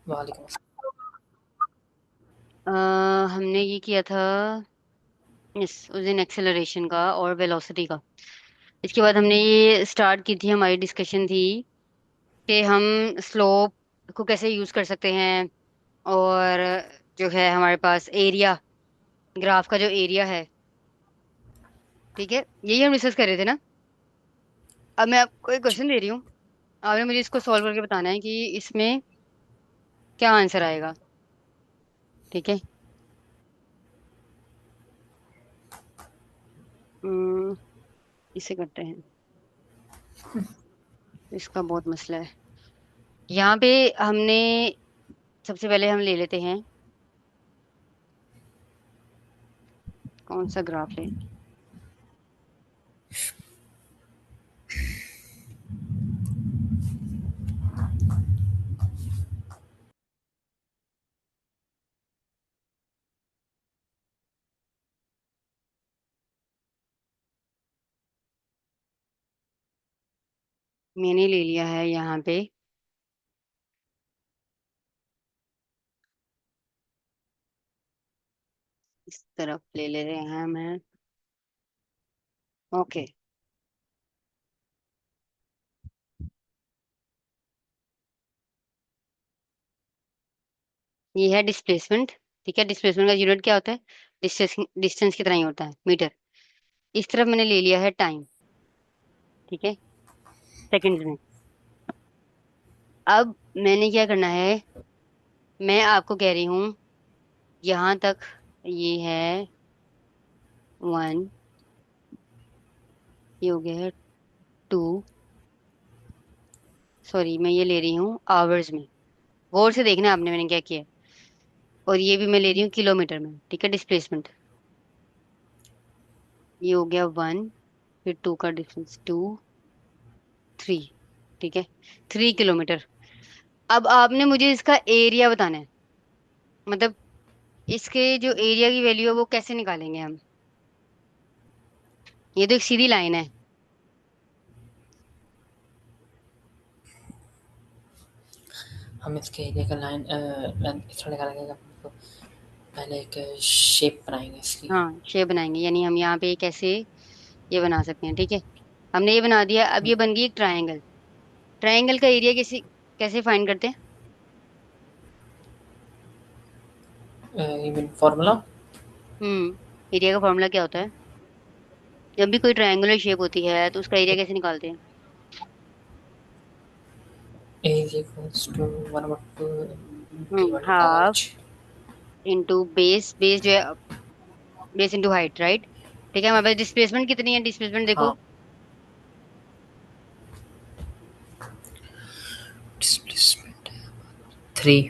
वालेकुम अ, हमने ये किया था उस दिन एक्सेलरेशन का और वेलोसिटी का। इसके बाद हमने ये स्टार्ट की थी, हमारी डिस्कशन थी कि हम स्लोप को कैसे यूज कर सकते हैं। और जो है हमारे पास एरिया, ग्राफ का जो एरिया है, ठीक है, यही हम डिस्कस कर रहे थे ना। अब मैं आपको एक क्वेश्चन दे रही हूँ, आपने मुझे इसको सॉल्व करके बताना है कि इसमें क्या आंसर आएगा। ठीक है। हम्म, इसे करते हैं, इसका बहुत मसला है। यहाँ पे हमने सबसे पहले हम ले लेते हैं, कौन सा ग्राफ ले। मैंने ले लिया है यहाँ पे, इस तरफ ले ले रहे हैं मैं। ओके, ये है डिस्प्लेसमेंट। ठीक है, डिस्प्लेसमेंट का यूनिट क्या होता है? डिस्टेंस, डिस्टेंस की तरह ही होता है, मीटर। इस तरफ मैंने ले लिया है टाइम। ठीक है, सेकंड्स में। अब मैंने क्या करना है, मैं आपको कह रही हूँ यहाँ तक ये है 1, ये हो गया है 2, सॉरी मैं ये ले रही हूँ आवर्स में। गौर से देखना आपने मैंने क्या किया है। और ये भी मैं ले रही हूँ किलोमीटर में। ठीक है, डिस्प्लेसमेंट। ये हो गया 1, फिर 2 का डिफरेंस 2, 3। ठीक है, 3 किलोमीटर। अब आपने मुझे इसका एरिया बताना है, मतलब इसके जो एरिया की वैल्यू है वो कैसे निकालेंगे हम। ये तो एक सीधी लाइन है। हम इसके एरिया का लाइन इस तरह निकालेंगे कि हम पहले एक शेप बनाएंगे इसकी। हाँ, शेप बनाएंगे, यानी हम यहाँ पे कैसे ये बना सकते हैं। ठीक है, हमने ये बना दिया। अब ये बन गई एक ट्रायंगल। ट्रायंगल का एरिया कैसे कैसे फाइंड करते हैं? इवन फॉर्मूला एरिया का फॉर्मूला क्या होता है? जब भी कोई ट्रायंगुलर शेप होती है तो उसका एरिया कैसे निकालते हैं? A is equals to 1/2 divided by half H. Into base, base जो है बेस इंटू हाइट, राइट। ठीक है, हमारे पास डिस्प्लेसमेंट कितनी है, डिस्प्लेसमेंट देखो। हाँ, डिस्प्लेसमेंट 3।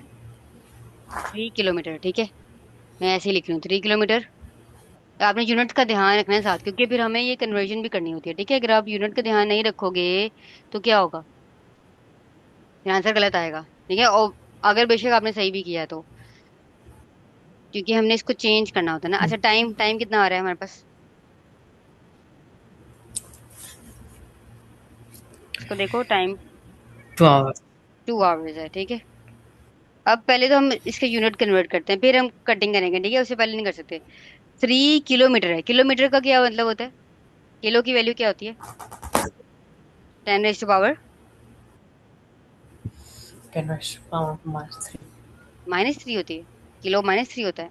3 किलोमीटर। ठीक है, मैं ऐसे ही लिख रही हूँ 3 किलोमीटर। आपने यूनिट का ध्यान रखना है साथ, क्योंकि फिर हमें ये कन्वर्जन भी करनी होती है। ठीक है, अगर आप यूनिट का ध्यान नहीं रखोगे तो क्या होगा, फिर आंसर गलत आएगा। ठीक है, और अगर बेशक आपने सही भी किया तो, क्योंकि हमने इसको चेंज करना होता है ना। अच्छा, टाइम टाइम कितना आ रहा है हमारे पास, इसको देखो टाइम। 2 आवर्स। 2 आवर्स है। ठीक है, अब पहले तो हम इसके यूनिट कन्वर्ट करते हैं, फिर हम कटिंग करेंगे। ठीक है, उससे पहले नहीं कर सकते। 3 किलोमीटर है, किलोमीटर का क्या मतलब होता है? किलो की वैल्यू क्या होती है? 10 रेज टू पावर 10 - 3। -3 होती है। किलो -3 होता है।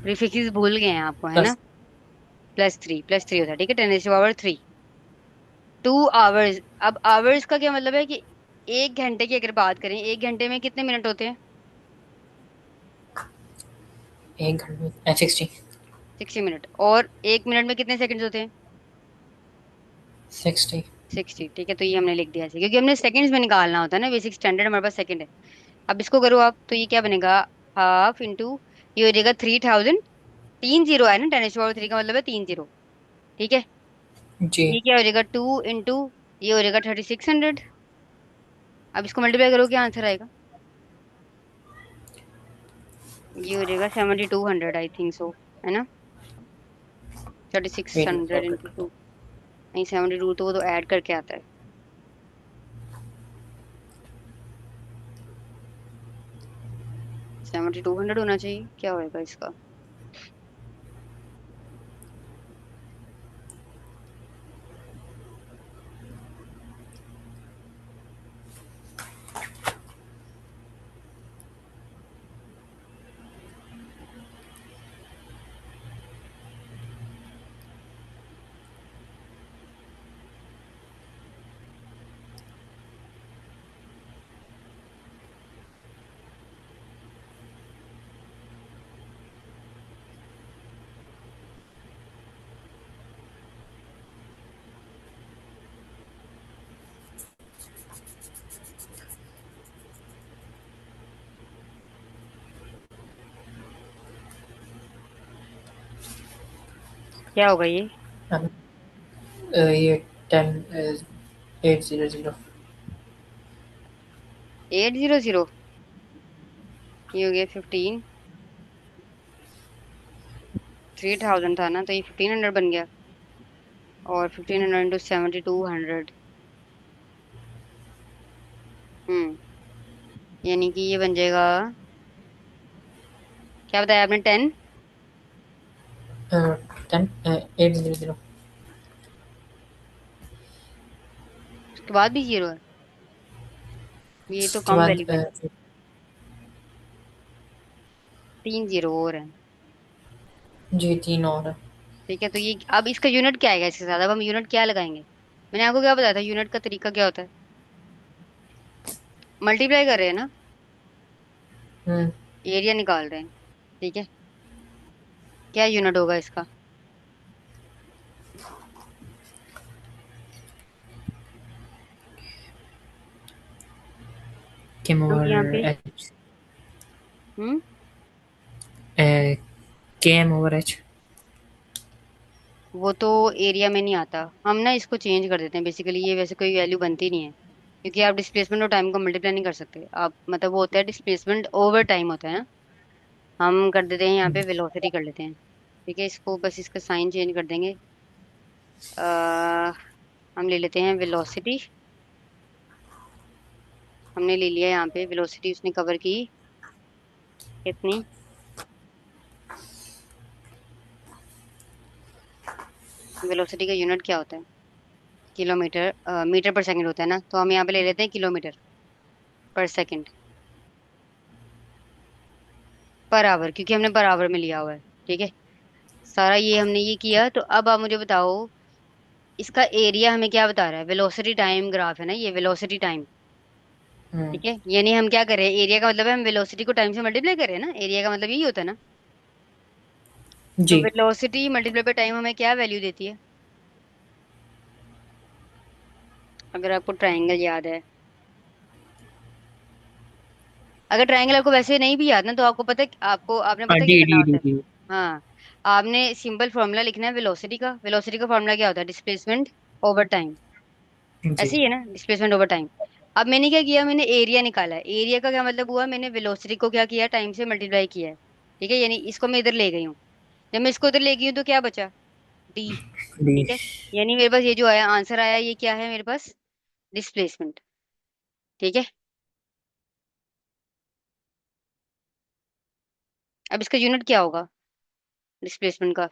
प्रीफिक्स भूल गए हैं आपको, है ना। प्लस +3 होता है। ठीक है, 10 रेज टू पावर 3। 2 आवर्स। अब आवर्स का क्या मतलब है कि 1 घंटे की अगर बात करें, 1 घंटे में कितने मिनट होते हैं? 1 घंटे में 60। 60 मिनट। और 1 मिनट में कितने सेकंड्स होते हैं? 60। 60। ठीक है, तो ये हमने लिख दिया ऐसे, क्योंकि हमने सेकंड्स में निकालना होता है ना। बेसिक स्टैंडर्ड हमारे पास सेकंड है। अब इसको करो आप, तो ये क्या बनेगा, हाफ इंटू, ये हो जाएगा 3000। 3 जीरो है ना, 10 रेज टू पावर 3 का मतलब है 3 जीरो। ठीक है, जी। ये क्या हो जाएगा 2 इंटू, ये हो जाएगा 3600। अब इसको मल्टीप्लाई करो, क्या आंसर आएगा? ये हो जाएगा 7200, आई थिंक सो, है ना। Thirty six wait hundred note into करता टू हूँ। नहीं 72 तो वो तो ऐड करके आता है। 7200 होना चाहिए, क्या होएगा इसका? क्या होगा ये? ये 10 800। 800। ये हो गया 15। 3000 था ना, तो ये 1500 बन गया। और 1500 इंटू 7200। हम्म। यानी कि ये बन जाएगा, क्या बताया आपने, 10। 10 800। उसके बाद भी जीरो है? ये तो उसके कम बाद वैल्यू है। 3 जीरो और है। जी 3 और है। ठीक है, तो ये अब इसका यूनिट क्या आएगा इसके साथ? अब हम यूनिट क्या लगाएंगे? मैंने आपको क्या बताया था यूनिट का तरीका क्या होता है? मल्टीप्लाई कर रहे हैं ना, हम्म एरिया निकाल रहे हैं। ठीक है, क्या यूनिट होगा इसका? केम क्योंकि यहाँ ओवर पे एच। हम्म केम ओवर एच। वो तो एरिया में नहीं आता। हम ना इसको चेंज कर देते हैं, बेसिकली ये वैसे कोई वैल्यू बनती नहीं है, क्योंकि आप डिस्प्लेसमेंट और टाइम को मल्टीप्लाई नहीं कर सकते आप, मतलब वो होता है डिस्प्लेसमेंट ओवर टाइम होता है ना। हम कर देते हैं यहाँ पे वेलोसिटी कर लेते हैं। ठीक है, इसको बस इसका साइन चेंज कर देंगे। आ, हम ले लेते हैं वेलोसिटी। हमने ले लिया यहाँ पे वेलोसिटी, उसने कवर की कितनी? वेलोसिटी का यूनिट क्या होता है? किलोमीटर, मीटर पर सेकंड होता है ना, तो हम यहाँ पे ले लेते हैं किलोमीटर पर सेकंड पर आवर, क्योंकि हमने पर आवर में लिया हुआ है। ठीक है, सारा ये हमने ये किया, तो अब आप मुझे बताओ इसका एरिया हमें क्या बता रहा है? वेलोसिटी टाइम ग्राफ है ना ये, वेलोसिटी टाइम। हम्म ठीक है, यानी हम क्या कर रहे हैं, एरिया का मतलब है हम वेलोसिटी को टाइम से मल्टीप्लाई कर रहे हैं ना, एरिया का मतलब यही होता है ना। तो जी। वेलोसिटी मल्टीप्लाई बाय टाइम हमें क्या वैल्यू देती है? अगर आपको ट्राइंगल याद है, अगर ट्राइंगल आपको वैसे नहीं भी याद ना, तो आपको पता है, आपको आपने हाँ पता क्या डी करना डी होता डी है? डी। हाँ, आपने सिंपल फॉर्मूला लिखना है वेलोसिटी का। वेलोसिटी का फॉर्मूला क्या होता है? Displacement over time. जी ऐसे ही है ना, डिस्प्लेसमेंट ओवर टाइम। अब मैंने क्या किया, मैंने एरिया निकाला है। एरिया का क्या मतलब हुआ, मैंने वेलोसिटी को क्या किया, टाइम से मल्टीप्लाई किया है। ठीक है, यानी इसको मैं इधर ले गई हूँ। जब मैं इसको इधर ले गई हूँ तो क्या बचा? डी। डी। ठीक है, यानी मेरे पास ये जो आया आंसर आया, ये क्या है मेरे पास? डिस्प्लेसमेंट। ठीक है, अब इसका यूनिट क्या होगा डिस्प्लेसमेंट का?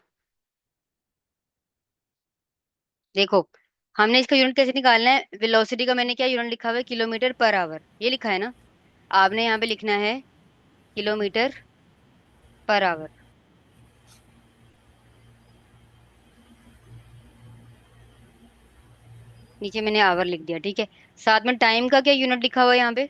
देखो, हमने इसका यूनिट कैसे निकालना है? वेलोसिटी का मैंने क्या यूनिट लिखा हुआ है? किलोमीटर पर आवर, ये लिखा है ना। आपने यहाँ पे लिखना है किलोमीटर पर आवर। नीचे मैंने आवर लिख दिया। ठीक है, साथ में टाइम का क्या यूनिट लिखा हुआ है यहाँ पे?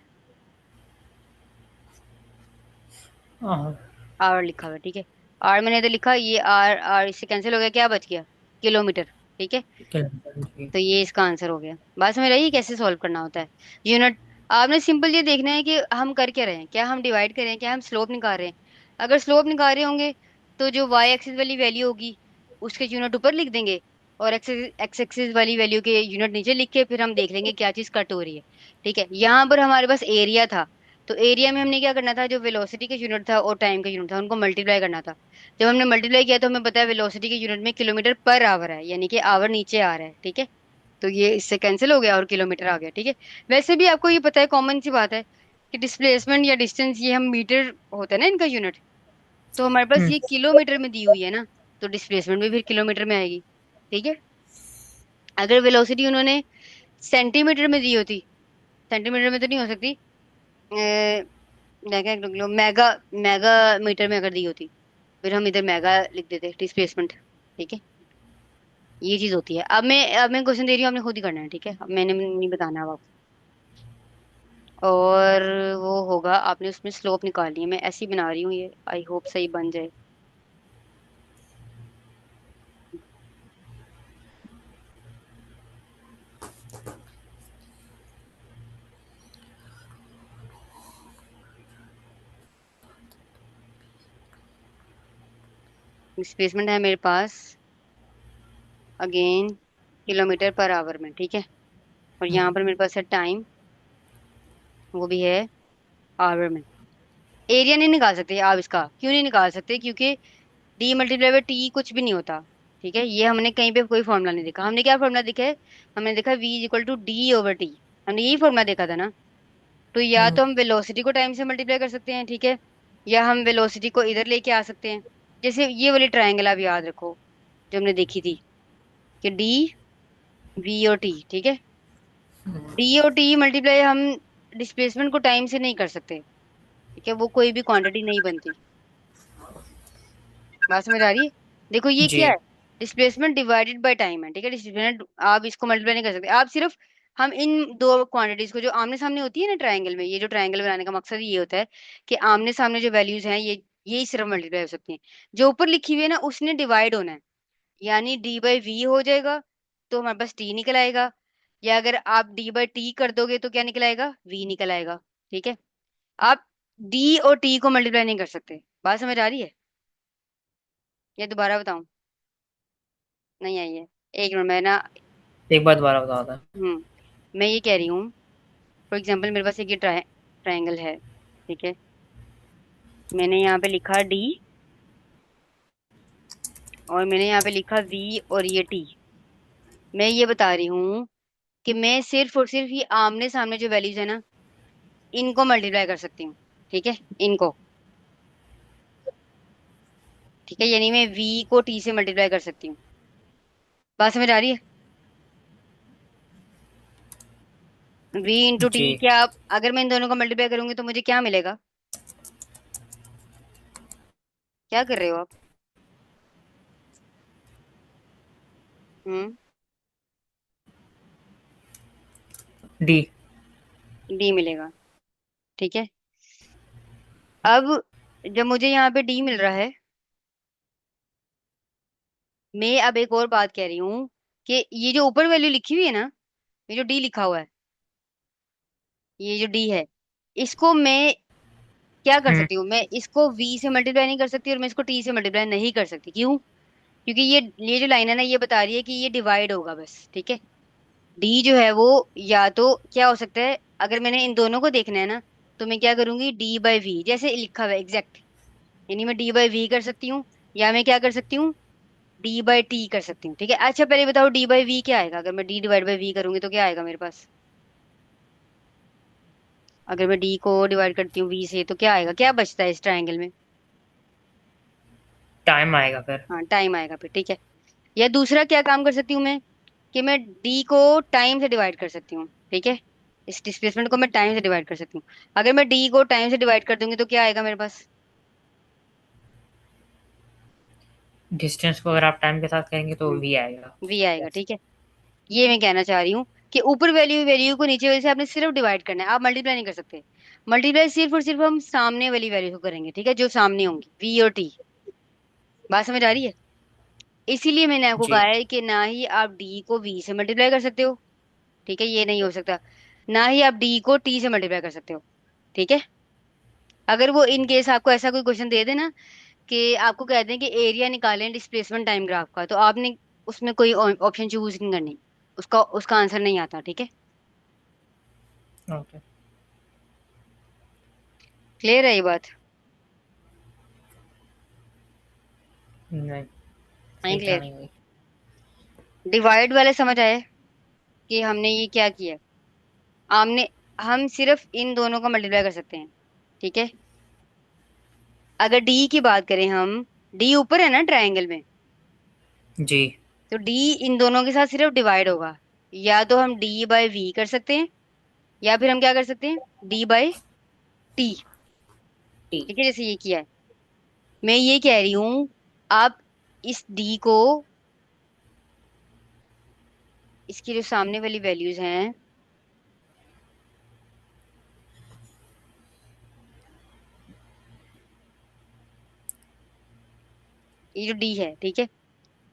और आवर लिखा हुआ है। ठीक है, आर मैंने इधर लिखा, ये आर आर इससे कैंसिल हो गया, क्या बच गया? किलोमीटर। ठीक है, किलोमीटर जी। तो ये इसका आंसर हो गया। बात समझ रही है कैसे सॉल्व करना होता है यूनिट? आपने सिंपल ये देखना है कि हम कर क्या रहे हैं, क्या हम डिवाइड कर रहे हैं, क्या हम स्लोप निकाल रहे हैं। अगर स्लोप निकाल रहे होंगे तो जो वाई एक्सिस वाली वैल्यू होगी उसके यूनिट ऊपर लिख देंगे, और एक्स एक्स एक्सिस वाली वैल्यू के यूनिट नीचे लिख के फिर हम देख लेंगे क्या चीज कट हो रही है। ठीक है, यहाँ पर हमारे पास एरिया था, तो एरिया में हमने क्या करना था, जो वेलोसिटी का यूनिट था और टाइम का यूनिट था उनको मल्टीप्लाई करना था। जब हमने मल्टीप्लाई किया तो हमें पता है वेलोसिटी के यूनिट में किलोमीटर पर आवर है, यानी कि आवर नीचे आ रहा है, ठीक है। तो ये इससे कैंसिल हो गया और किलोमीटर आ गया, ठीक है। वैसे भी आपको ये पता है, कॉमन सी बात है कि डिस्प्लेसमेंट या डिस्टेंस ये हम मीटर होता है ना इनका यूनिट। तो हमारे पास हम्म। ये किलोमीटर में दी हुई है ना, तो डिस्प्लेसमेंट भी फिर किलोमीटर में आएगी, ठीक है। अगर वेलोसिटी उन्होंने सेंटीमीटर में दी होती, सेंटीमीटर में तो नहीं हो सकती, मैं क्या किलो मेगा, मेगा मीटर में अगर दी होती, फिर हम इधर मेगा लिख देते डिस्प्लेसमेंट, ठीक है। ये चीज होती है। अब मैं क्वेश्चन दे रही हूँ, आपने खुद ही करना है, ठीक है। अब मैंने नहीं बताना अब आपको। और वो होगा, आपने उसमें स्लोप निकालनी है, मैं ऐसी बना रही हूँ ये, आई होप सही बन जाए। डिस्प्लेसमेंट है मेरे पास अगेन किलोमीटर पर आवर में, ठीक है। और यहाँ पर मेरे पास है टाइम, वो भी है आवर में। एरिया नहीं निकाल सकते आप इसका, क्यों नहीं निकाल सकते, क्योंकि डी मल्टीप्लाई बाय टी कुछ भी नहीं होता, ठीक है। ये हमने कहीं पे कोई फॉर्मूला नहीं देखा, हमने क्या फॉर्मूला देखा है, हमने देखा v is equal to d over t, हमने यही फॉर्मूला देखा था ना। तो या हम्म। तो हम वेलोसिटी को टाइम से मल्टीप्लाई कर सकते हैं, ठीक है, या हम वेलोसिटी को इधर लेके आ सकते हैं। जैसे ये वाली ट्रायंगल आप याद रखो जो हमने देखी थी, कि डी वी और टी, ठीक है। डी और टी मल्टीप्लाई हम डिस्प्लेसमेंट को टाइम से नहीं कर सकते, ठीक है, वो कोई भी क्वांटिटी नहीं बनती। बात समझ आ रही है? देखो ये क्या जी। है, डिस्प्लेसमेंट डिवाइडेड बाय टाइम है, ठीक है। डिस्प्लेसमेंट आप इसको मल्टीप्लाई नहीं कर सकते, आप सिर्फ हम इन दो क्वांटिटीज को जो आमने सामने होती है ना ट्रायंगल में, ये जो ट्रायंगल बनाने का मकसद ये होता है कि आमने सामने जो वैल्यूज हैं ये ही सिर्फ मल्टीप्लाई हो सकती हैं। जो ऊपर लिखी हुई है ना उसने डिवाइड होना है, यानी डी बाई वी हो जाएगा, तो हमारे पास टी निकल आएगा। या अगर आप डी बाई टी कर दोगे तो क्या निकल आएगा, वी निकल आएगा, ठीक है। आप डी और टी को मल्टीप्लाई नहीं कर सकते। बात समझ आ रही है? या दोबारा बताऊं? नहीं आई है? एक मिनट मैं ना, एक बार दोबारा बताओ था। मैं ये कह रही हूँ, फॉर एग्जाम्पल मेरे पास एक ये ट्रायंगल है, ठीक है। मैंने यहाँ पे लिखा डी और मैंने यहाँ पे लिखा वी और ये टी। मैं ये बता रही हूँ कि मैं सिर्फ और सिर्फ ये आमने सामने जो वैल्यूज है ना इनको मल्टीप्लाई कर सकती हूँ, ठीक है, इनको, ठीक है। यानी मैं वी को टी से मल्टीप्लाई कर सकती हूँ। बात समझ आ रही है? वी इंटू टी, जी। क्या आप, अगर मैं इन दोनों को मल्टीप्लाई करूंगी तो मुझे क्या मिलेगा? क्या कर रहे हो आप? हम्म, डी। डी मिलेगा, ठीक है। अब जब मुझे यहाँ पे डी मिल रहा है, मैं अब एक और बात कह रही हूँ कि ये जो ऊपर वैल्यू लिखी हुई है ना, ये जो डी लिखा हुआ है, ये जो डी है, इसको मैं क्या कर हम्म। सकती हूँ, मैं इसको वी से मल्टीप्लाई नहीं कर सकती और मैं इसको टी से मल्टीप्लाई नहीं कर सकती। क्यों? क्योंकि ये जो लाइन है ना ये बता रही है कि ये डिवाइड होगा बस, ठीक है। डी जो है वो या तो क्या हो सकता है, अगर मैंने इन दोनों को देखना है ना, तो मैं क्या करूंगी, डी बाई वी जैसे लिखा हुआ है एग्जैक्ट, यानी मैं डी बाई वी कर सकती हूँ, या मैं क्या कर सकती हूँ, डी बाई टी कर सकती हूँ, ठीक है। अच्छा पहले बताओ डी बाई वी क्या आएगा, अगर मैं डी डिवाइड बाई वी करूंगी तो क्या आएगा मेरे पास? अगर मैं डी को डिवाइड करती हूँ वी से तो क्या आएगा, क्या बचता है इस ट्रायंगल में? टाइम आएगा फिर। हाँ टाइम आएगा फिर, ठीक है। या दूसरा क्या काम कर सकती हूँ मैं, कि मैं डी को टाइम से डिवाइड कर सकती हूँ, ठीक है। इस डिस्प्लेसमेंट को मैं टाइम से डिवाइड कर सकती हूँ। अगर मैं डी को टाइम से डिवाइड कर दूंगी तो क्या आएगा मेरे पास? डिस्टेंस को अगर आप टाइम के साथ करेंगे तो वी हम्म, आएगा। वी आएगा, ठीक है। ये मैं कहना चाह रही हूँ कि ऊपर वैल्यू वैल्यू को नीचे वैल्यू से आपने सिर्फ डिवाइड करना है, आप मल्टीप्लाई नहीं कर सकते। मल्टीप्लाई सिर्फ और सिर्फ हम सामने वाली वैल्यू को करेंगे, ठीक है, जो सामने होंगी वी और टी। बात समझ आ रही है? इसीलिए मैंने आपको कहा जी। है कि ना ही आप डी को वी से मल्टीप्लाई कर सकते हो, ठीक है, ये नहीं हो सकता। ना ही आप डी को टी से मल्टीप्लाई कर सकते हो, ठीक है। अगर वो इन केस आपको ऐसा कोई क्वेश्चन दे देना कि आपको कह दें कि एरिया निकालें डिस्प्लेसमेंट टाइम ग्राफ का, तो आपने उसमें कोई ऑप्शन चूज नहीं करनी, उसका उसका आंसर नहीं आता, ठीक है। ओके। क्लियर है ये बात? नहीं, नहीं सही तरह क्लियर? नहीं हुई। डिवाइड वाले समझ आए कि हमने ये क्या किया? हमने हम सिर्फ इन दोनों का मल्टीप्लाई कर सकते हैं, ठीक है। अगर डी की बात करें हम, डी ऊपर है ना ट्रायंगल में, जी। तो डी इन दोनों के साथ सिर्फ डिवाइड होगा। या तो हम डी बाय वी कर सकते हैं, या फिर हम क्या कर सकते हैं, डी बाय टी। टी। ठीक है, जैसे ये किया है। मैं ये कह रही हूं, आप इस डी को, इसकी जो सामने वाली वैल्यूज हैं, ये जो डी है, ठीक है,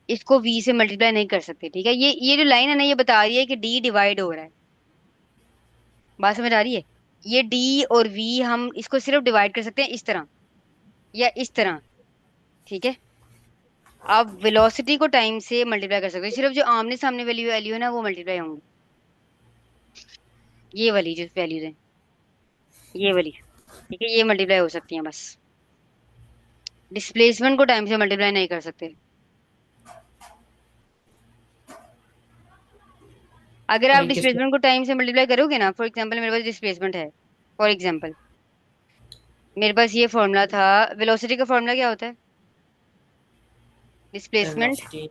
इसको वी से मल्टीप्लाई नहीं कर सकते, ठीक है। ये जो लाइन है ना, ये बता रही है कि डी डिवाइड हो रहा है। बात समझ आ रही है? ये डी और वी हम इसको सिर्फ डिवाइड कर सकते हैं इस तरह या इस तरह, ठीक है। आप वेलोसिटी को टाइम से मल्टीप्लाई कर सकते हो, सिर्फ जो आमने सामने वाली वैल्यू है ना वो मल्टीप्लाई होंगी। ये वाली जो वैल्यूज है, ये वाली, ठीक है, ये मल्टीप्लाई हो सकती हैं बस। डिस्प्लेसमेंट को टाइम से मल्टीप्लाई नहीं कर सकते। अगर आप ये किस डिस्प्लेसमेंट को टाइम से मल्टीप्लाई करोगे ना, फॉर एग्जांपल मेरे पास डिस्प्लेसमेंट है, फॉर एग्जांपल मेरे पास ये फॉर्मूला था। वेलोसिटी का फॉर्मूला क्या होता है? Displacement velocity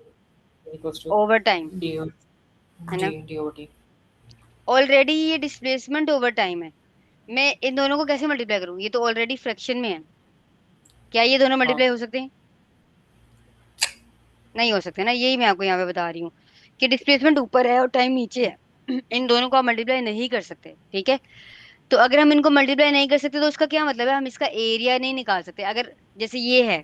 equals to over time, d है जी ना। D o t. ऑलरेडी ये डिस्प्लेसमेंट ओवर टाइम है। मैं इन दोनों को कैसे मल्टीप्लाई करूँ? ये तो ऑलरेडी फ्रैक्शन में है। क्या ये दोनों हाँ मल्टीप्लाई हो सकते हैं? नहीं हो सकते ना। यही मैं आपको यहाँ पे बता रही हूँ कि डिस्प्लेसमेंट ऊपर है और टाइम नीचे है। इन दोनों को आप मल्टीप्लाई नहीं कर सकते, ठीक है। तो अगर हम इनको मल्टीप्लाई नहीं कर सकते तो उसका क्या मतलब है, हम इसका एरिया नहीं निकाल सकते। अगर जैसे ये है,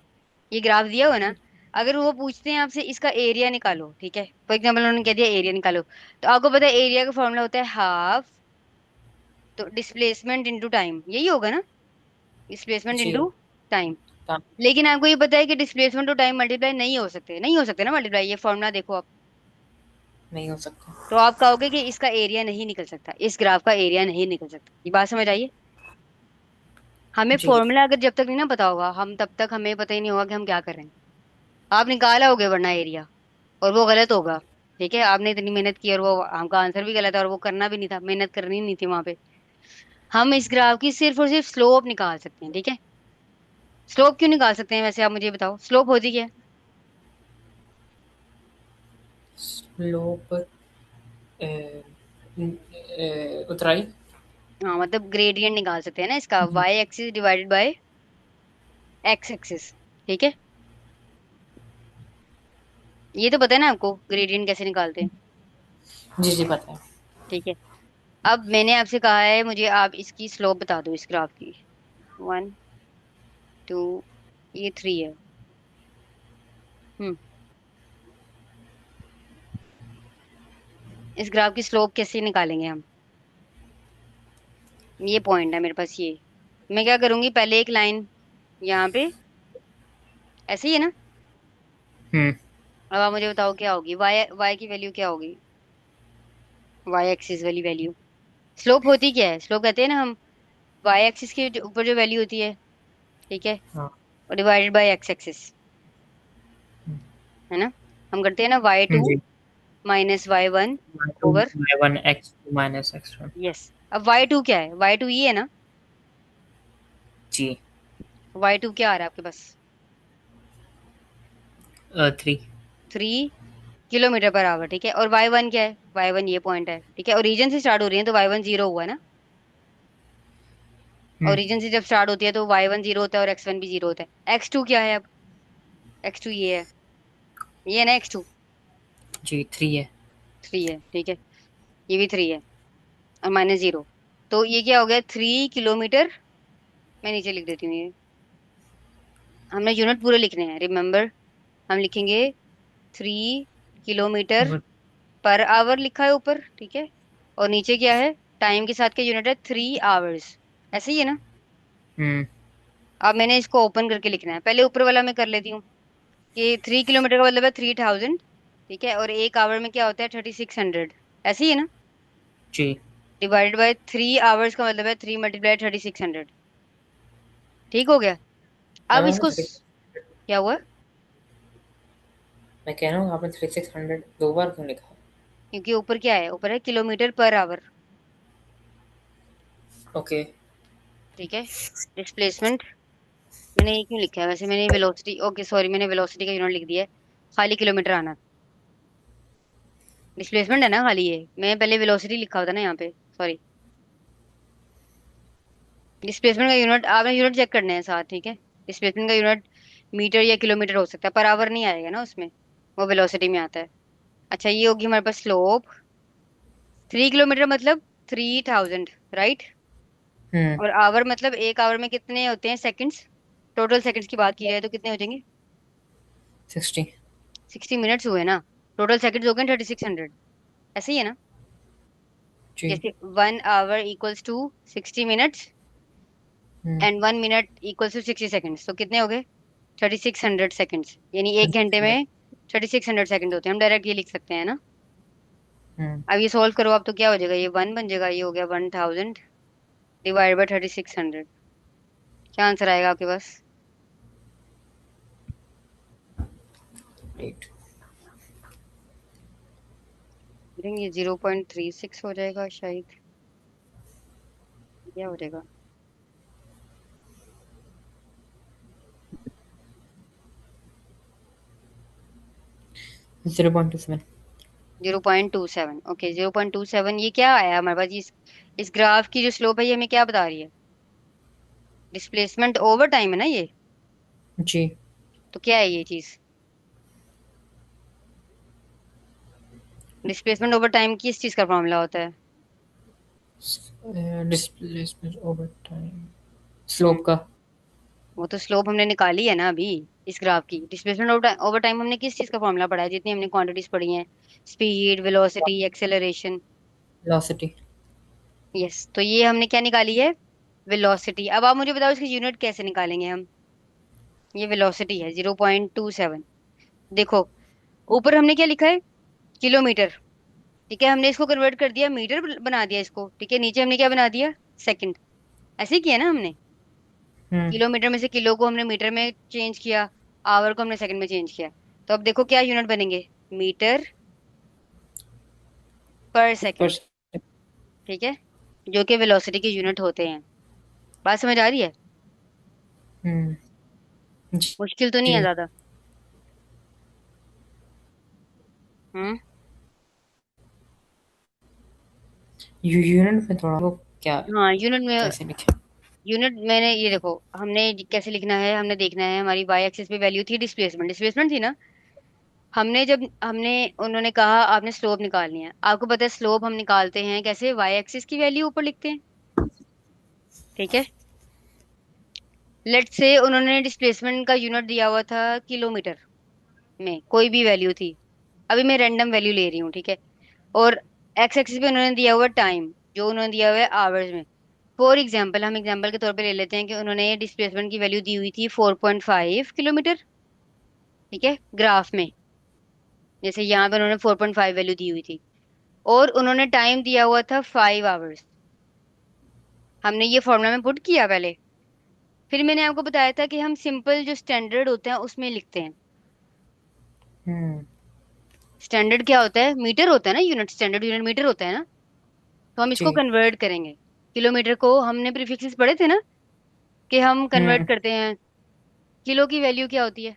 ये ग्राफ दिया हुआ है ना, अगर वो पूछते हैं आपसे इसका एरिया निकालो, ठीक है, फॉर एग्जाम्पल उन्होंने कह दिया एरिया निकालो, तो आपको पता है एरिया का फॉर्मूला होता है हाफ, तो डिस्प्लेसमेंट इंटू टाइम, यही होगा ना, डिस्प्लेसमेंट जी। Into time. काम। लेकिन आपको ये पता है कि डिस्प्लेसमेंट और टाइम मल्टीप्लाई नहीं हो सकते, नहीं हो सकते ना मल्टीप्लाई, ये फॉर्मूला देखो आप। नहीं हो सकता। तो आप कहोगे कि इसका एरिया नहीं निकल सकता, इस ग्राफ का एरिया नहीं निकल सकता। ये बात समझ आई है? हमें जी। फॉर्मूला अगर जब तक नहीं ना पता होगा, हम तब तक हमें पता ही नहीं होगा कि हम क्या कर रहे हैं। आप निकाला होगे वरना एरिया, और वो गलत होगा, ठीक है। आपने इतनी मेहनत की और वो हमका आंसर भी गलत है, और वो करना भी नहीं था, मेहनत करनी नहीं थी वहां पे। हम इस ग्राफ की सिर्फ और सिर्फ स्लोप निकाल सकते हैं, ठीक है। स्लोप क्यों निकाल सकते हैं वैसे, आप मुझे बताओ, स्लोप होती क्या है? स्लोप उतराई। हाँ, मतलब ग्रेडियंट निकाल सकते हैं ना इसका, y axis divided by x axis, ठीक है। ये तो पता है ना आपको ग्रेडियंट कैसे निकालते हैं, जी जी पता है। ठीक है। अब मैंने आपसे कहा है मुझे आप इसकी स्लोप बता दो इस ग्राफ की। 1 2, ये 3 है। हम्म। इस ग्राफ की स्लोप कैसे निकालेंगे हम? ये पॉइंट है मेरे पास, ये मैं क्या करूंगी, पहले एक लाइन यहाँ पे, ऐसे ही है ना। हम्म। अब आप मुझे बताओ क्या होगी, वाई वाई की वैल्यू क्या होगी, वाई एक्सिस वाली वैल्यू। स्लोप होती क्या है? स्लोप कहते हैं ना हम वाई एक्सिस के ऊपर जो वैल्यू होती है, ठीक है, हाँ। और डिवाइडेड बाय एक्स एक्सिस, है ना। हम करते हैं ना y2 जी। Minus y1 two over, by one x two minus x one. Yes. अब y2 क्या है, y2 ये है ना, जी। y2 क्या आ रहा है आपके पास, 3। 3 किलोमीटर पर आवर, ठीक है। और y1 क्या है, y1 ये पॉइंट है, ठीक है। ओरिजिन से स्टार्ट हो रही है तो y1 जीरो हुआ है ना। हम्म। ओरिजिन से जब स्टार्ट होती है तो y1 जीरो होता है और x1 भी जीरो होता है। x2 क्या है अब, x2 ये है, ये है ना x2, जी 3 है। 3 है, ठीक है। ये भी 3 है और माइनस जीरो, तो ये क्या हो गया, 3 किलोमीटर। मैं नीचे लिख देती हूँ ये, हमने यूनिट पूरे लिखने हैं, रिमेम्बर। हम लिखेंगे 3 किलोमीटर और पर आवर लिखा है ऊपर, ठीक है। और नीचे क्या है, टाइम के साथ का यूनिट है 3 आवर्स, ऐसे ही है ना। हम्म। अब मैंने इसको ओपन करके लिखना है, पहले ऊपर वाला मैं कर लेती हूँ कि 3 किलोमीटर का मतलब है 3000, ठीक है। और एक आवर में क्या होता है 3600, ऐसे ही है ना। जी। डिवाइडेड बाय 3 आवर्स का मतलब है 3 मल्टीप्लाई 3600, ठीक हो गया। अब मैम आपने इसको थ्री, क्या हुआ? मैं कह रहा हूँ आपने 3600 दो बार क्यों लिखा? क्योंकि ऊपर क्या है, ऊपर है किलोमीटर पर आवर। ओके। ठीक है। डिस्प्लेसमेंट मैंने ये क्यों लिखा है वैसे, मैंने वेलोसिटी, ओके सॉरी, मैंने वेलोसिटी का यूनिट लिख दिया है। खाली किलोमीटर आना, डिस्प्लेसमेंट है ना खाली, ये मैं पहले वेलोसिटी लिखा होता ना यहाँ पे, सॉरी। डिस्प्लेसमेंट का यूनिट आपने यूनिट चेक करने हैं साथ, ठीक है। डिस्प्लेसमेंट का यूनिट मीटर या किलोमीटर हो सकता है, पर आवर नहीं आएगा ना उसमें, वो वेलोसिटी में आता है। अच्छा, ये होगी हमारे पास स्लोप। 3 किलोमीटर मतलब 3000, राइट। हम्म। और आवर मतलब एक आवर में कितने होते हैं सेकंड्स? टोटल सेकंड्स की बात की जाए तो कितने हो जाएंगे? 60। 60 मिनट्स हुए ना। टोटल सेकंड्स हो गए 3600। ऐसे ही है ना। जी। जैसे 1 hour equals to 60 minutes hmm. And 1 minute equals to 60 seconds, तो कितने हो गए? 3600 सेकंड्स, यानी एक घंटे 3600। में 3600 सेकंड होते हैं। हम डायरेक्ट ये लिख सकते हैं ना। हम्म। अब ये सॉल्व करो आप, तो क्या हो जाएगा, ये वन बन जाएगा, ये हो गया 1000 डिवाइड बाई 3600। क्या आंसर आएगा आपके पास? एट। आई थिंक ये 0.36 हो जाएगा शायद। क्या हो जाएगा? 0.27। 0.27, ओके 0.27। ये क्या आया हमारे पास? इस ग्राफ की जो स्लोप है ये हमें क्या बता रही है? डिस्प्लेसमेंट ओवर टाइम है ना ये। जी। तो क्या है ये चीज? डिस्प्लेसमेंट ओवर टाइम किस चीज का फॉर्मूला होता है? डिस्प्लेसमेंट ओवर टाइम, हम्म। स्लोप का। वो तो स्लोप हमने निकाली है ना अभी। इस ग्राफ की डिस्प्लेसमेंट ओवर टाइम हमने किस चीज का फॉर्मूला पढ़ा है, जितनी हमने क्वांटिटीज पढ़ी हैं? Speed, velocity, acceleration. Velocity. Yes, तो ये हमने क्या निकाली है? वेलोसिटी। अब आप मुझे बताओ इसकी यूनिट कैसे निकालेंगे हम? ये वेलोसिटी है 0.27। देखो, ऊपर हमने क्या लिखा है? किलोमीटर। ठीक है, हमने इसको कन्वर्ट कर दिया, मीटर बना दिया इसको। ठीक है, नीचे हमने क्या बना दिया? सेकंड। ऐसे ही किया ना हमने। हम्म। किलोमीटर में से किलो को हमने मीटर में चेंज किया, आवर को हमने सेकंड में चेंज किया। तो अब देखो क्या यूनिट बनेंगे? मीटर पर पर। सेकंड। ठीक है, जो कि वेलोसिटी के यूनिट होते हैं। बात समझ आ रही है? हम्म। जी। मुश्किल तो नहीं है जी। ज्यादा? हम्म। यूनिट में थोड़ा वो क्या, हाँ, यूनिट में। कैसे लिखे? यूनिट मैंने ये देखो, हमने कैसे लिखना है, हमने देखना है हमारी वाई एक्सिस पे वैल्यू थी, डिस्प्लेसमेंट डिस्प्लेसमेंट थी ना। हमने जब हमने उन्होंने कहा आपने स्लोप निकालनी है, आपको पता है स्लोप हम निकालते हैं कैसे? वाई एक्सिस की वैल्यू ऊपर लिखते हैं। ठीक है। लेट्स से उन्होंने डिस्प्लेसमेंट का यूनिट दिया हुआ था किलोमीटर में, कोई भी वैल्यू थी। अभी मैं रैंडम वैल्यू ले रही हूँ, ठीक है। और एक्स एक्सिस पे उन्होंने दिया हुआ टाइम, जो उन्होंने दिया हुआ है आवर्स में। फॉर एग्जाम्पल, हम एग्जाम्पल के तौर पे ले लेते हैं कि उन्होंने डिस्प्लेसमेंट की वैल्यू दी हुई थी 4.5 किलोमीटर। ठीक है, ग्राफ में। जैसे यहाँ पे उन्होंने 4.5 वैल्यू दी हुई थी, और उन्होंने टाइम दिया हुआ था 5 आवर्स। हमने ये फॉर्मूला में पुट किया पहले। फिर मैंने आपको बताया था कि हम सिंपल जो स्टैंडर्ड होते हैं उसमें लिखते हैं। हम्म। स्टैंडर्ड क्या होता है? मीटर होता है ना यूनिट, स्टैंडर्ड यूनिट मीटर होता है ना। तो हम इसको जी। कन्वर्ट करेंगे। किलोमीटर को हमने प्रीफिक्सेस पढ़े थे ना, कि हम कन्वर्ट हम्म। करते हैं। किलो की वैल्यू क्या होती है?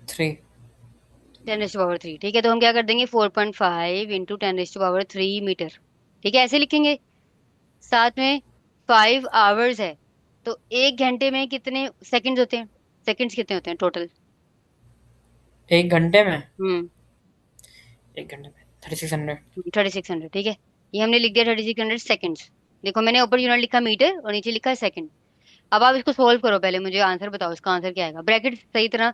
3। 10⁻³ ठीक है, तो हम क्या कर देंगे? 4.5 इंटू 10⁻³ मीटर। ठीक है, ऐसे लिखेंगे। साथ में 5 आवर्स है, तो एक घंटे में कितने सेकंड्स होते हैं? सेकंड्स कितने होते हैं टोटल? एक घंटे में, हम्म। एक घंटे में 3600। 3600, ठीक है। ये हमने लिख दिया 3600 सेकंड्स। देखो, मैंने ऊपर यूनिट लिखा मीटर और नीचे लिखा है सेकंड। अब आप इसको सोल्व करो, पहले मुझे आंसर बताओ, इसका आंसर क्या आएगा? ब्रैकेट सही तरह,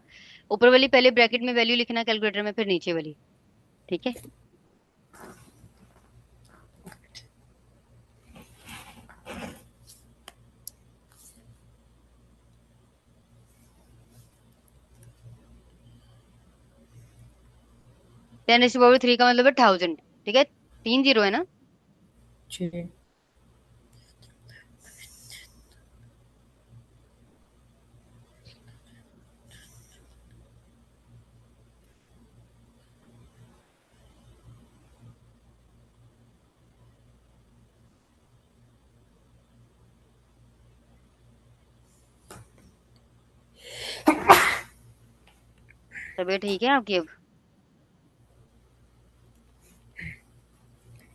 ऊपर वाली पहले ब्रैकेट में वैल्यू लिखना कैलकुलेटर में, फिर नीचे वाली। ठीक है। 10⁻³ का मतलब है 1000। ठीक है, 3 जीरो है ना। जी। तबीयत ठीक है आपकी अब?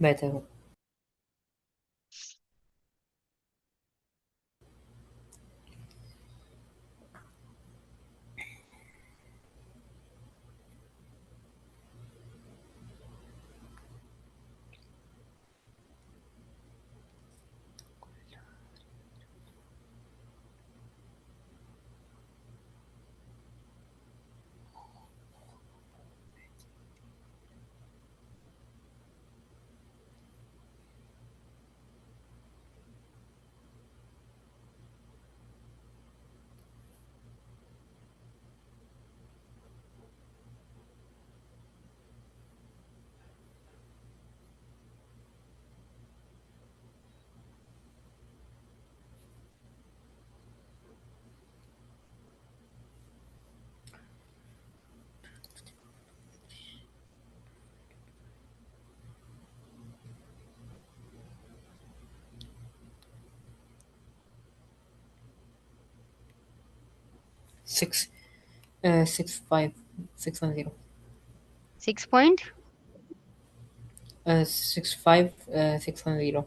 बेहतर हो। 6 65 610 6 पॉइंट। 65 610।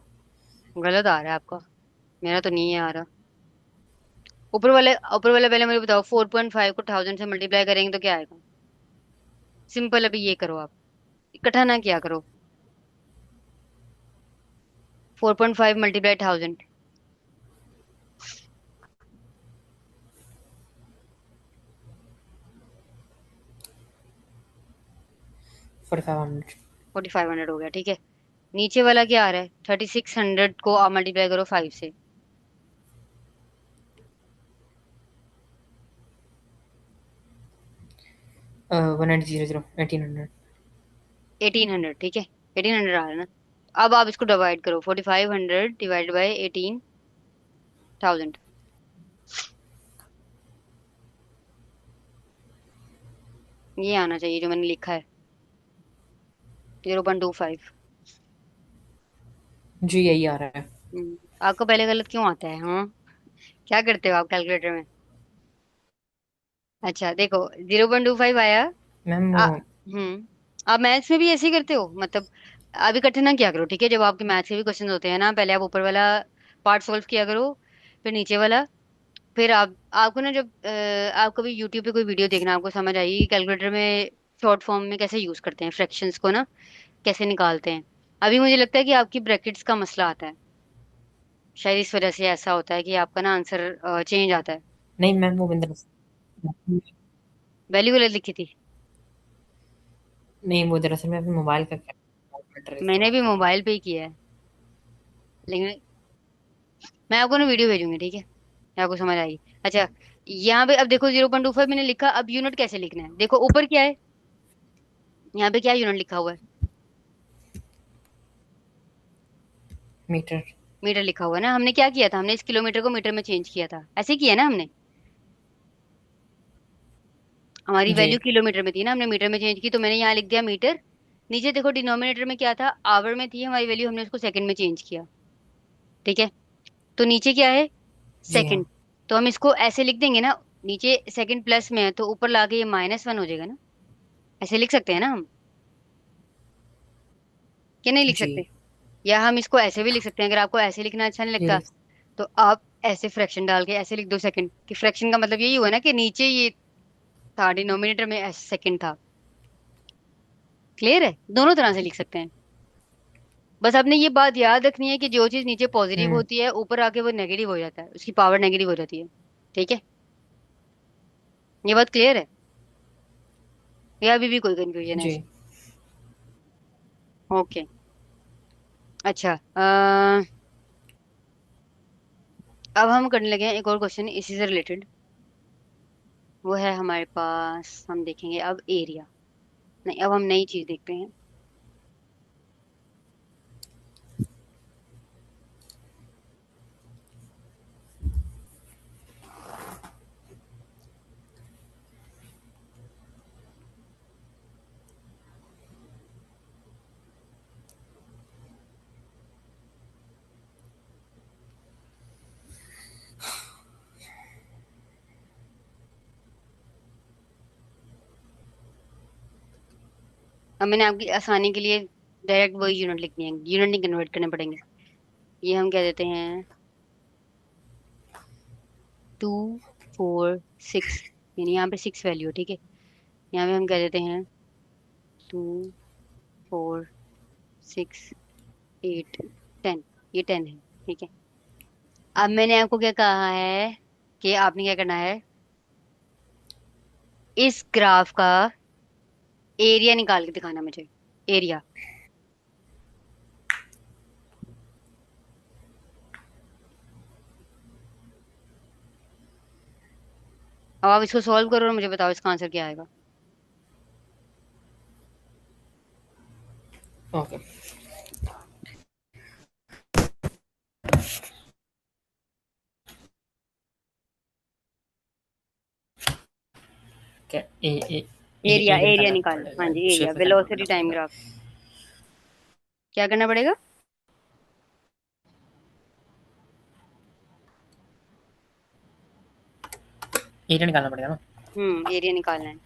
गलत आ रहा है आपका। मेरा तो नहीं है आ रहा। ऊपर वाले पहले मुझे बताओ, 4.5 को 1000 से मल्टीप्लाई करेंगे तो क्या आएगा? सिंपल, अभी ये करो आप, इकट्ठा ना किया करो। 4.5 मल्टीप्लाई 1000। 4500। 4500 हो गया, ठीक है। नीचे वाला क्या आ रहा है? 3600 को आप मल्टीप्लाई करो 5 से। 1800 1800। 1800, ठीक है। 1800 आ रहा है ना? अब आप इसको डिवाइड करो, 4500 डिवाइड बाई 18,000। ये आना चाहिए जो मैंने लिखा है, 0.25। जी यही आ रहा है। आपको पहले गलत क्यों आता है, हाँ? क्या करते हो आप कैलकुलेटर में? अच्छा देखो, 0.25 आया। मैम आ, वो हम्म। आप मैथ्स में भी ऐसे ही करते हो मतलब? अभी इकट्ठे ना किया करो, ठीक है? जब आपके मैथ्स के भी क्वेश्चन होते हैं ना, पहले आप ऊपर वाला पार्ट सॉल्व किया करो, फिर नीचे वाला। फिर आपको ना जब आप कभी यूट्यूब पे कोई वीडियो देखना, आपको समझ आएगी कैलकुलेटर में शॉर्ट फॉर्म में कैसे यूज करते हैं फ्रैक्शंस को ना, कैसे निकालते हैं। अभी मुझे लगता है कि आपकी ब्रैकेट्स का मसला आता है, शायद इस वजह से ऐसा होता है कि आपका ना आंसर चेंज आता है। नहीं मैम वो बिंदर वैल्यू गलत लिखी थी। नहीं, वो दरअसल मैं अपने मोबाइल का कैलकुलेटर मैंने इस्तेमाल भी कर रहा हूँ। मोबाइल पे ही किया है, लेकिन मैं आपको ना वीडियो भेजूंगी, ठीक है? आपको समझ आएगी। अच्छा, यहाँ पे अब देखो 0.25 मैंने लिखा, अब यूनिट कैसे लिखना है देखो, ऊपर क्या है, यहाँ पे क्या यूनिट लिखा हुआ है? मीटर। मीटर लिखा हुआ है ना। हमने क्या किया था, हमने इस किलोमीटर को मीटर में चेंज किया था, ऐसे किया ना हमने? हमारी जी वैल्यू किलोमीटर में थी ना, हमने मीटर में चेंज की, तो मैंने यहाँ लिख दिया मीटर। नीचे देखो डिनोमिनेटर में क्या था, आवर में थी हमारी वैल्यू, हमने उसको सेकंड में चेंज किया, ठीक है? तो नीचे क्या है? जी हाँ सेकंड। तो हम इसको ऐसे लिख देंगे ना, नीचे सेकंड प्लस में है तो ऊपर लाके ये -1 हो जाएगा ना। ऐसे लिख सकते हैं ना हम, क्या नहीं लिख जी सकते? या हम इसको ऐसे भी लिख सकते हैं, अगर आपको ऐसे लिखना अच्छा नहीं जी लगता, तो आप ऐसे फ्रैक्शन डाल के ऐसे लिख दो सेकंड, कि फ्रैक्शन का मतलब यही हुआ ना कि नीचे ये था डिनोमिनेटर में सेकंड था। क्लियर है? दोनों तरह से लिख सकते हैं। बस आपने ये बात याद रखनी है कि जो चीज नीचे पॉजिटिव हम्म होती है, ऊपर आके वो नेगेटिव हो जाता है, उसकी पावर नेगेटिव हो जाती है, ठीक है? ये बात क्लियर है या अभी भी कोई कंफ्यूजन है जी। इसमें? ओके। अच्छा, अब हम करने लगे हैं एक और क्वेश्चन इसी से रिलेटेड। वो है हमारे पास, हम देखेंगे अब एरिया। नहीं, अब हम नई चीज देखते हैं। अब मैंने आपकी आसानी के लिए डायरेक्ट वही यूनिट लिखनी है, यूनिट नहीं कन्वर्ट करने पड़ेंगे। ये हम कह देते हैं 2 4 6, यानी यहाँ पे 6 वैल्यू, ठीक है। यहाँ पे हम कह देते हैं 2 4 6 8 10। ये 10 है, ठीक है। अब मैंने आपको क्या कहा है कि आपने क्या करना है, इस ग्राफ का एरिया निकाल के दिखाना मुझे, एरिया। अब आप इसको सॉल्व करो और मुझे बताओ इसका आंसर क्या आएगा। ओके। क्या ए ए एरिया, एरिया एरिया निकालना निकालना, हाँ पड़ेगा, जी, एरिया, शेप निकालना वेलोसिटी पड़ेगा टाइम पूरा। ग्राफ। क्या करना पड़ेगा? एरिया निकालना पड़ेगा ना। एरिया निकालना है।